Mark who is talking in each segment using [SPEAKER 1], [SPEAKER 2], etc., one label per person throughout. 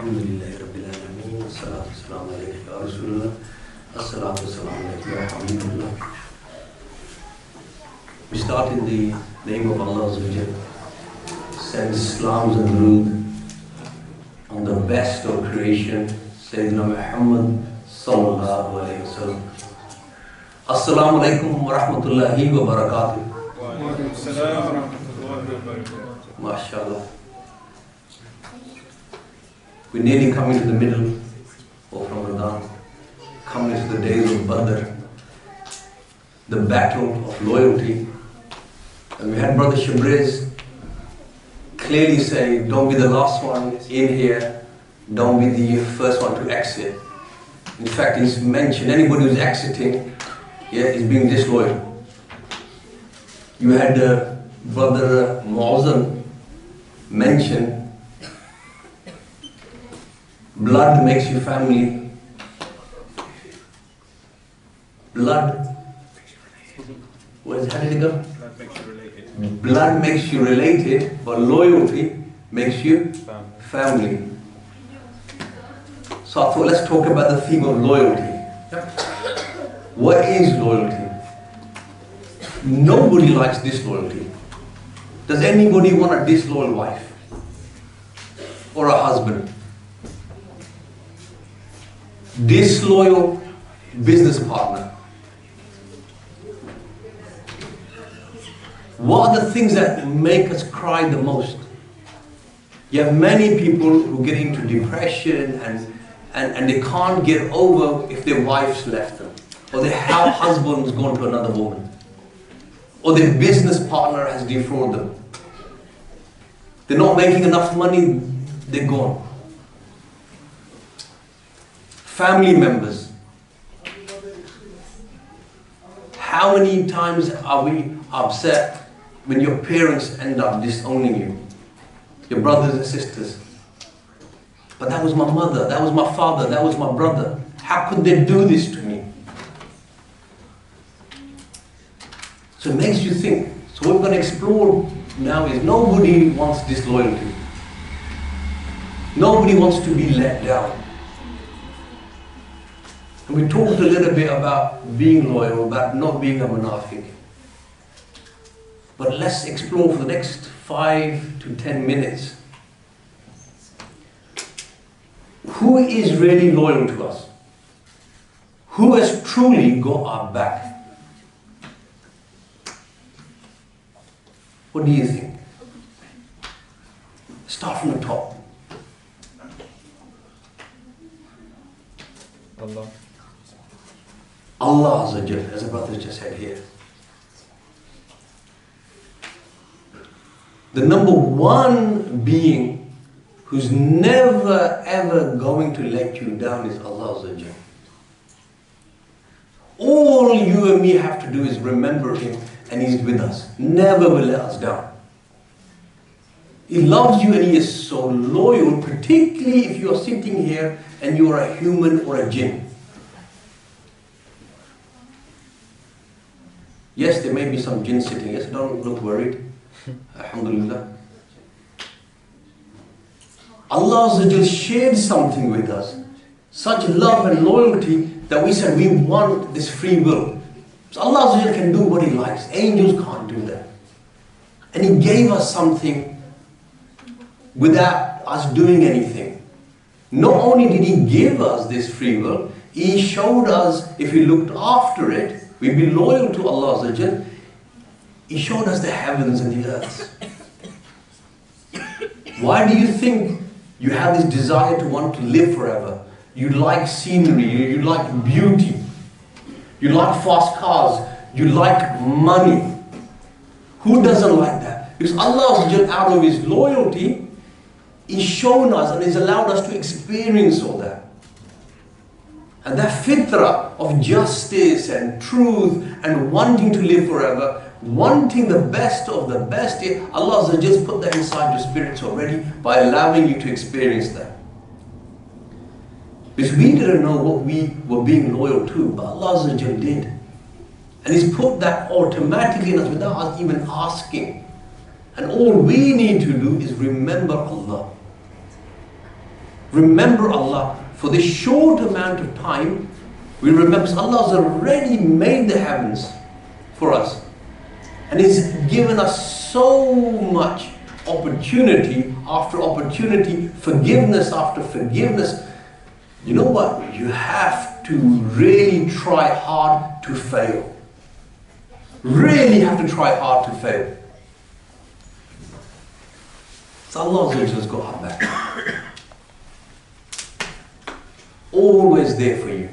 [SPEAKER 1] Alhamdulillahi Rabbil Alameen. Salatu wassalamu alayka ya Rasulullah. As-salatu wassalamu alayka ya Habibullah. We start in the name of Allah Azza wa Jalla. Send salams and durood on the best of creation, Sayyidina Muhammad sallallahu alayhi wa sallam. Assalamu alaikum wa rahmatullahi wa barakatuh.
[SPEAKER 2] Wa alaikum assalam wa rahmatullahi wa barakatuh.
[SPEAKER 1] MashaAllah. We're nearly coming to the middle of Ramadan, coming to the days of Badr, the battle of loyalty. And we had Brother Shabriz clearly say, don't be the last one in here, don't be the first one to exit. In fact, he's mentioned anybody who's exiting, is being disloyal. You had Brother Muazzam mention, blood makes you family. Blood, how did it go?
[SPEAKER 2] Blood makes you related.
[SPEAKER 1] Blood makes you related, but loyalty makes you family. So I thought, let's talk about the theme of loyalty. What is loyalty? Nobody likes disloyalty. Does anybody want a disloyal wife? Or a husband? Disloyal business partner? What are the things that make us cry the most? You have many people who get into depression and they can't get over if their wife's left them, or their husband's gone to another woman, or their business partner has defrauded them. They're not making enough money, they're gone. Family members. How many times are we upset when your parents end up disowning you? Your brothers and sisters. But that was my mother, that was my father, that was my brother. How could they do this to me? So it makes you think. So what we're going to explore now is nobody wants disloyalty. Nobody wants to be let down. And we talked a little bit about being loyal, about not being a munafiq. But let's explore for the next 5 to 10 minutes. Who is really loyal to us? Who has truly got our back? What do you think? Start from the top.
[SPEAKER 2] Allah.
[SPEAKER 1] Allah Azza wa Jalla, as a brother just said here. The number one being who's never ever going to let you down is Allah Azza wa Jalla. All you and me have to do is remember Him, and He's with us. Never will let us down. He loves you and He is so loyal, particularly if you are sitting here and you are a human or a jinn. Yes, there may be some jinn sitting here, so don't look worried. Alhamdulillah. Allah Azza wa Jalla shared something with us. Such love and loyalty that we said we want this free will. So Allah Azza wa Jalla can do what He likes. Angels can't do that. And He gave us something without us doing anything. Not only did He give us this free will, He showed us if we looked after it, we'd be loyal to Allah Azza wa Jalla. He showed us the heavens and the earths. Why do you think you have this desire to want to live forever? You like scenery, you like beauty, you like fast cars, you like money. Who doesn't like that? Because Allah Azza wa Jalla, out of His loyalty, He's shown us and He's allowed us to experience all that. And that fitrah of justice and truth and wanting to live forever, wanting the best of the best, Allah has just put that inside your spirits already by allowing you to experience that. Because we didn't know what we were being loyal to, but Allah did. And He's put that automatically in us without us even asking. And all we need to do is remember Allah. remember Allah for this short amount of time. We remember Allah has already made the heavens for us. And He's given us so much opportunity after opportunity, forgiveness after forgiveness. You know what? You have to really try hard to fail. Really have to try hard to fail. So Allah has got our back. Always there for you.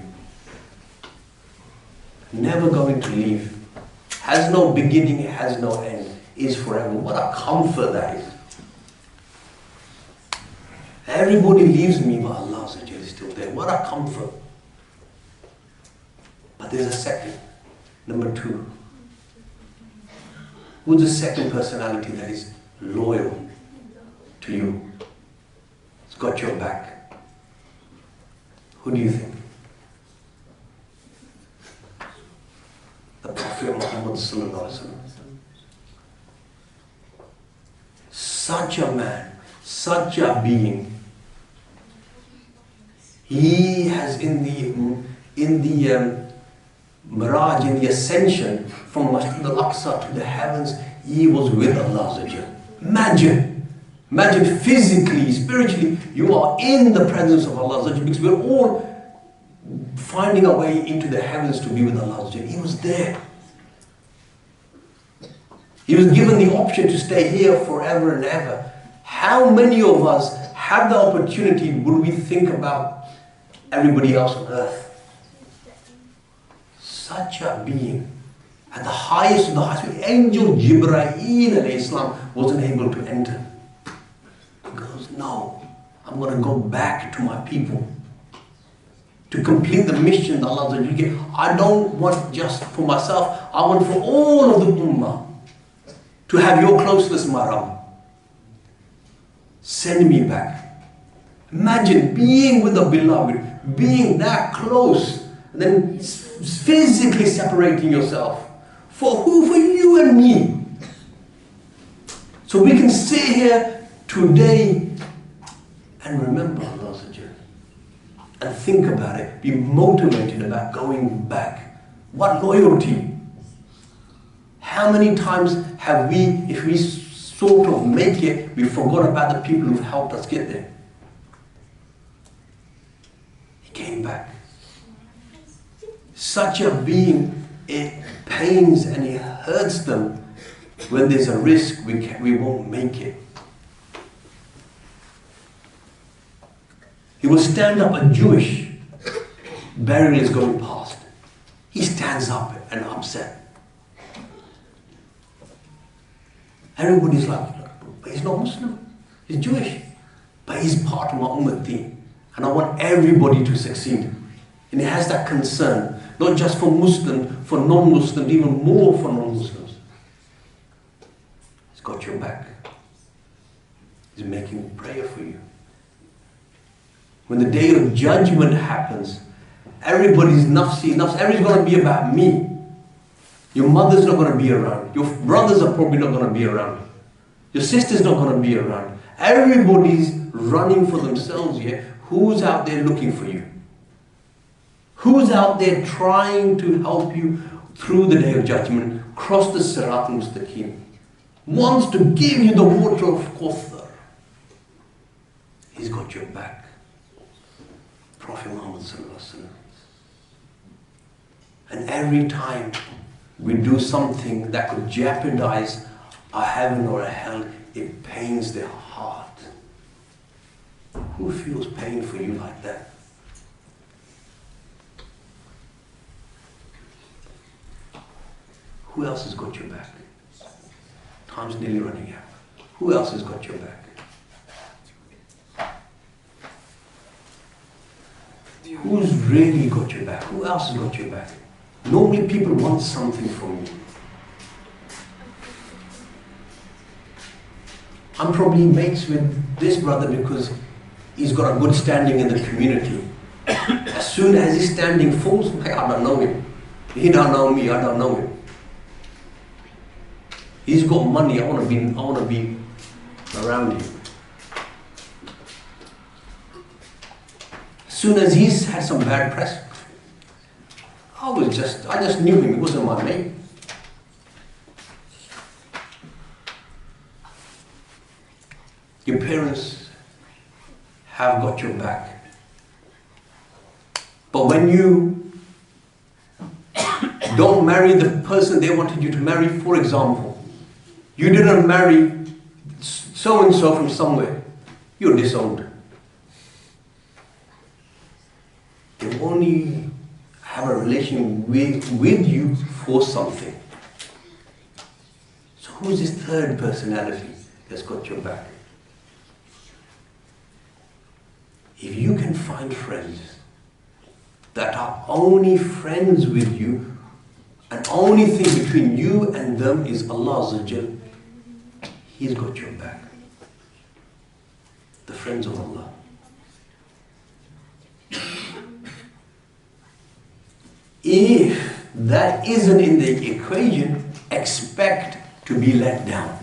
[SPEAKER 1] Never going to leave. Has no beginning, has no end. Is forever. What a comfort that is. Everybody leaves me, but Allah is still there. What a comfort. But there's a second. Number two. Who's the second personality that is loyal to you? It's got your back. Who do you think? The Prophet Muhammad sallallahu alaihi wasallam. Such a man, such a being. He has in the Miraj, in the ascension from Masjid al-Aqsa to the heavens, he was with Allah. Imagine physically, spiritually, you are in the presence of Allah, because we're all finding our way into the heavens to be with Allah. He was there. He was given the option to stay here forever and ever. How many of us have the opportunity, would we think about everybody else on earth? Such a being. At the highest of the highest, Angel Jibreel wasn't able to enter. He goes, no, I'm going to go back to my people to complete the mission that Allah has given. I don't want just for myself, I want for all of the Ummah to have your closeness, my Rabb. Send me back. Imagine being with the beloved, being that close, and then physically separating yourself. For who? For you and me. So we can sit here today and remember Allah and think about it, be motivated about going back. What loyalty. How many times have we, if we sort of make it, we forgot about the people who've helped us get there? He came back. Such a being, it pains and it hurts them when there's a risk we won't make it. He will stand up, a Jewish burial is going past. He stands up and upset. Everybody's like, but he's not Muslim, he's Jewish. But he's part of my ummati. And I want everybody to succeed. And he has that concern, not just for Muslims, for non-Muslims, even more for non-Muslims. He's got your back. He's making prayer for you. When the day of judgment happens, everybody's nafsi, everything's going to be about me. Your mother's not going to be around. Your brothers are probably not going to be around. Your sister's not going to be around. Everybody's running for themselves here. Who's out there looking for you? Who's out there trying to help you through the day of judgment, cross the Sirat al-Mustaqim? Wants to give you the water of Kauthar. He's got your back. Prophet Muhammad sallallahu alaihi wasallam. And every time we do something that could jeopardize a heaven or a hell, it pains their heart. Who feels pain for you like that? Who else has got your back? Time's nearly running out. Who else has got your back? Who's really got your back? Who else has got your back? Normally people want something from you. I'm probably mates with this brother because he's got a good standing in the community. As soon as his standing falls, I don't know him. He don't know me, I don't know him. He's got money, I want to be around him. soon as he's had some bad press, I just knew him, he wasn't my mate. Your parents have got your back. But when you don't marry the person they wanted you to marry, for example, you didn't marry so-and-so from somewhere, you're disowned. They only have a relation with you for something. So who's this third personality that's got your back? If you can find friends that are only friends with you, and only thing between you and them is Allah Azza wa Jal, He's got your back. The friends of Allah. If that isn't in the equation, expect to be let down.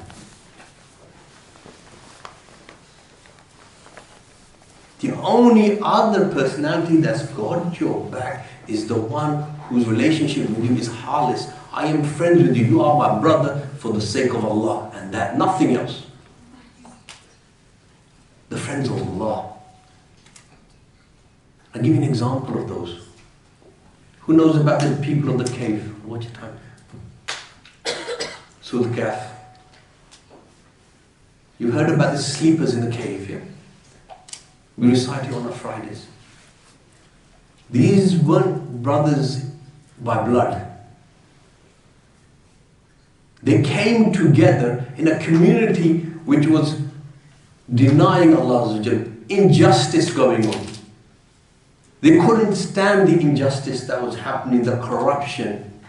[SPEAKER 1] The only other personality that's got your back is the one whose relationship with you is halis. I am friends with you, you are my brother for the sake of Allah, and that, nothing else. The friends of Allah. I'll give you an example of those. Who knows about the people of the cave? Watch your time. Surah Al-Kahf. You heard about the sleepers in the cave, yeah? We recite it on our Fridays. These weren't brothers by blood. They came together in a community which was denying Allah Azza wa Jal, injustice going on. They couldn't stand the injustice that was happening, the corruption.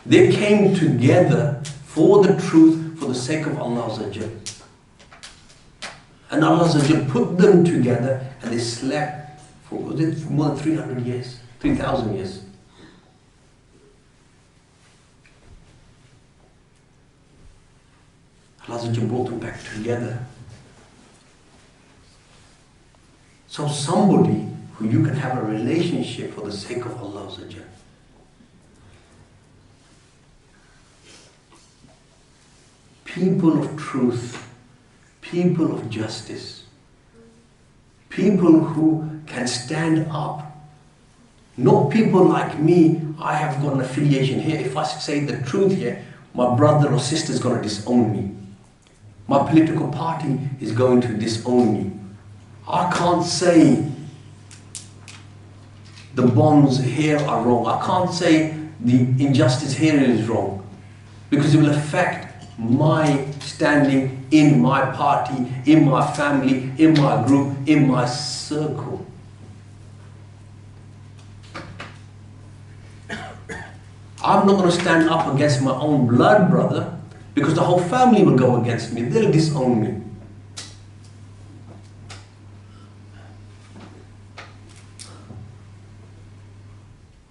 [SPEAKER 1] They came together for the truth, for the sake of Allah Azza wa Jal. And Allah Azza wa Jal put them together and they slept for, was it for more than 300 years? 3,000 years. Allah Azza wa Jal brought them back together. So somebody who you can have a relationship for the sake of Allah Azza wa Jal. People of truth, people of justice, people who can stand up. Not people like me, I have got an affiliation here. If I say the truth here, my brother or sister is going to disown me. My political party is going to disown me. I can't say the bombs here are wrong. I can't say the injustice here is wrong. Because it will affect my standing in my party, in my family, in my group, in my circle. I'm not going to stand up against my own blood brother because the whole family will go against me. They'll disown me.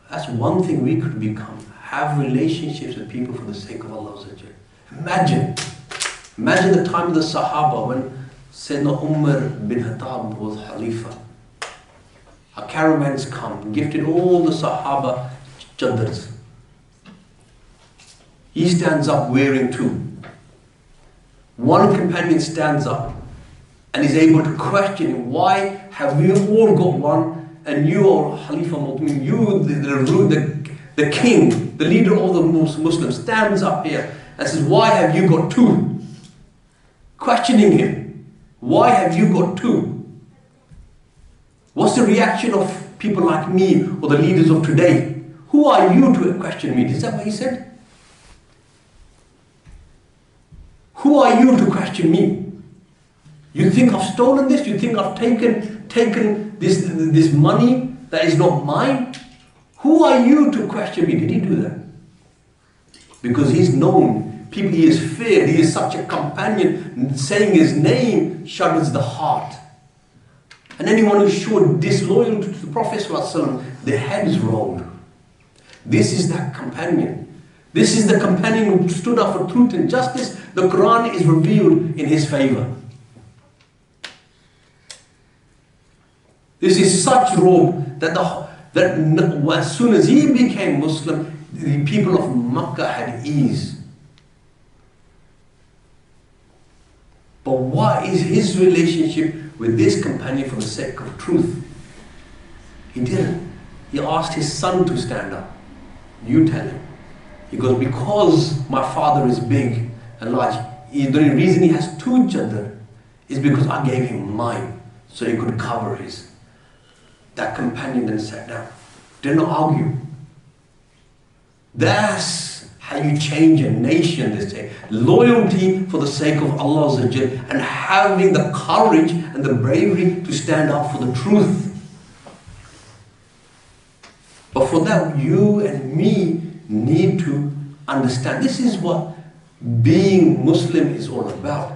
[SPEAKER 1] That's one thing we could become. Have relationships with people for the sake of Allah. Imagine the time of the Sahaba when Sayyidina Umar bin Khattab was Khalifa. A caravan's come, gifted all the Sahaba chadars. He stands up wearing two. One companion stands up and is able to question him, why have you all got one and you are Khalifa Mu'min, you the king, the leader of the Muslims stands up here and says, why have you got two? Questioning him. Why have you got two? What's the reaction of people like me or the leaders of today? Who are you to question me? Is that what he said? Who are you to question me? You think I've stolen this? You think I've taken this money that is not mine? Who are you to question me? Did he do that? Because he's known, people, he is feared, he is such a companion, saying his name shudders the heart. And anyone who showed disloyal to the Prophet ﷺ, their head is rolled. This is that companion. This is the companion who stood up for truth and justice. The Quran is revealed in his favor. This is such robe that as soon as he became Muslim, the people of Makkah had ease. But what is his relationship with this companion for the sake of truth? He didn't. He asked his son to stand up. You tell him. He goes, because my father is big and large. The only reason he has two children is because I gave him mine, so he could cover his. That companion then sat down. Did not argue. That's how you change a nation this day. Loyalty for the sake of Allah and having the courage and the bravery to stand up for the truth. But for that, you and me need to understand. This is what being Muslim is all about.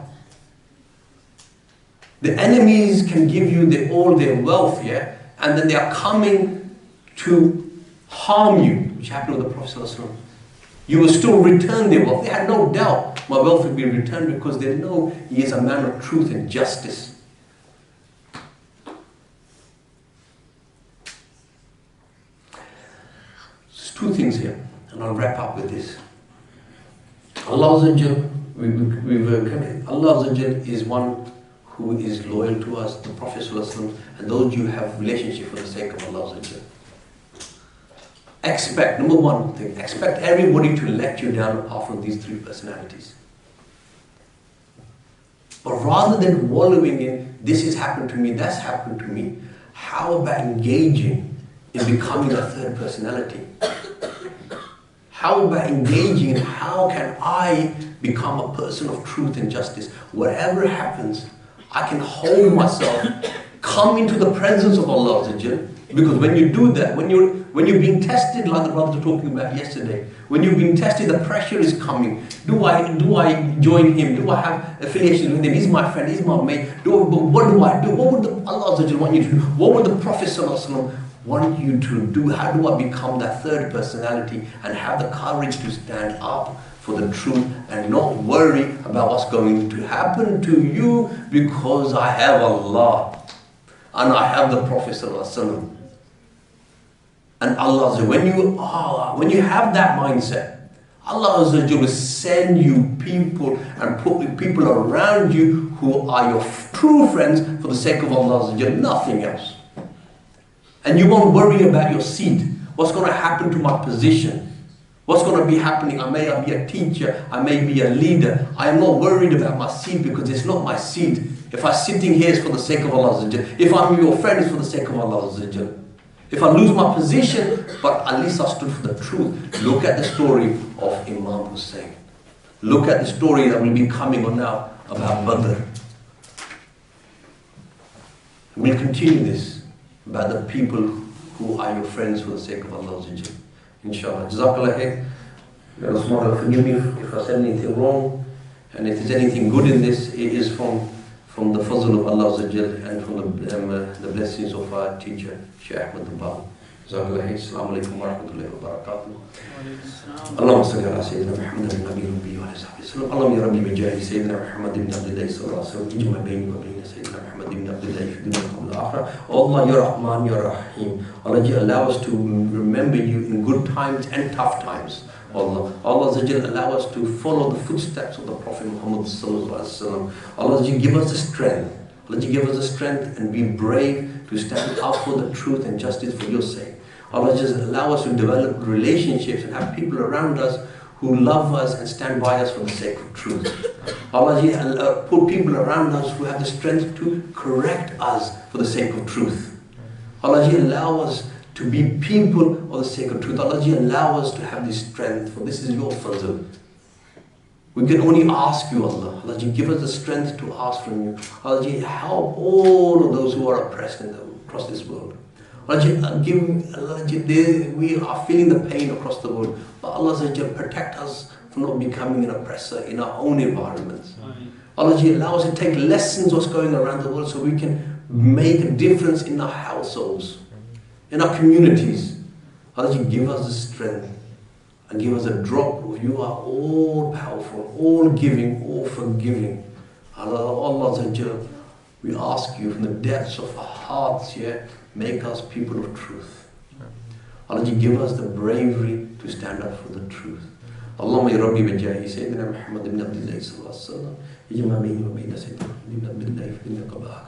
[SPEAKER 1] The enemies can give you all their wealth, yeah? And then they are coming to harm you, which happened with the Prophet ﷺ. You will still return their wealth. They had no doubt my wealth would be returned because they know he is a man of truth and justice. There's two things here, and I'll wrap up with this. Allah is one who is loyal to us, the Prophet ﷺ, and those you have relationship for the sake of Allah. Expect, number one thing, expect everybody to let you down apart from these three personalities. But rather than wallowing in, this has happened to me, that's happened to me, how about engaging in becoming a third personality? How about engaging in how can I become a person of truth and justice? Whatever happens, I can hold myself, come into the presence of Allah. Because when you do that, when you're being tested, like the brothers were talking about yesterday, when you're being tested, the pressure is coming. Do I join him? Do I have affiliation with him? He's my friend, he's my mate. What do I do? What would Allah want you to do? What would the Prophet ﷺ want you to do? How do I become that third personality and have the courage to stand up for the truth and not worry about what's going to happen to you, because I have Allah and I have the Prophet ﷺ. And Allah, when you have that mindset, Allah will send you people and put people around you who are your true friends for the sake of Allah, nothing else. And you won't worry about your seat. What's going to happen to my position? What's going to be happening? I may be a teacher, I may be a leader. I am not worried about my seat because it's not my seat. If I'm sitting here, it's for the sake of Allah. If I'm your friend, it's for the sake of Allah. If I lose my position, but at least I stood for the truth. Look at the story of Imam Hussain. Look at the story that will be coming on now about Badr. We'll continue this about the people who are your friends for the sake of Allah. Inshallah. Jazakallah khair. Forgive me if I said anything wrong. And if there's anything good in this, it is from the fazl of Allah and from the blessings of our teacher, Shaykh Ahmad al-Bab. Jazakallah khair. Assalamu alaikum wa rahmatullahi wa barakatuh. اللهم صل على سيدنا محمد النبي الأمي وعلى صحبه وسلم. اللهم يا ربي بجاه سيدنا محمد بن عبد الله صلى الله عليه وسلم اجمع بيني وبين سيدنا محمد بن عبد الله في الدنيا قبل الآخرة. Allah, Ya Rahman, Ya Rahim. Allah, allow us to remember you in good times and tough times. Allah allow us to follow the footsteps of the Prophet Muhammad sallallahu alaihi wasallam. Allah, give us the strength. Allah, give us the strength and be brave to stand up for the truth and justice for your sake. Allah, just allow us to develop relationships and have people around us who love us and stand by us for the sake of truth. Allah, put people around us who have the strength to correct us for the sake of truth. Allah, allow us to be people for the sake of truth. Allah, allow us to have this strength, for this is your fazl. We can only ask you, Allah. Allah, give us the strength to ask from you. Allah, help all of those who are oppressed across this world. Allah, we are feeling the pain across the world. But Allah, protect us from not becoming an oppressor in our own environments. Allah, allow us to take lessons what's going around the world so we can make a difference in our households, in our communities. Allah, give us the strength and give us a drop of you are all powerful, all giving, all forgiving. Allah, We ask you from the depths of our hearts, yeah, make us people of truth. Allah, you give us the bravery to stand up for the truth. Allahumma ya Rabbi wa jahi Sayyidina Muhammad ibn Abdullah sallallahu alaihi wa sallam. Ijma bayni wa bayna Sayyidina Abdullah ibn Abdullah.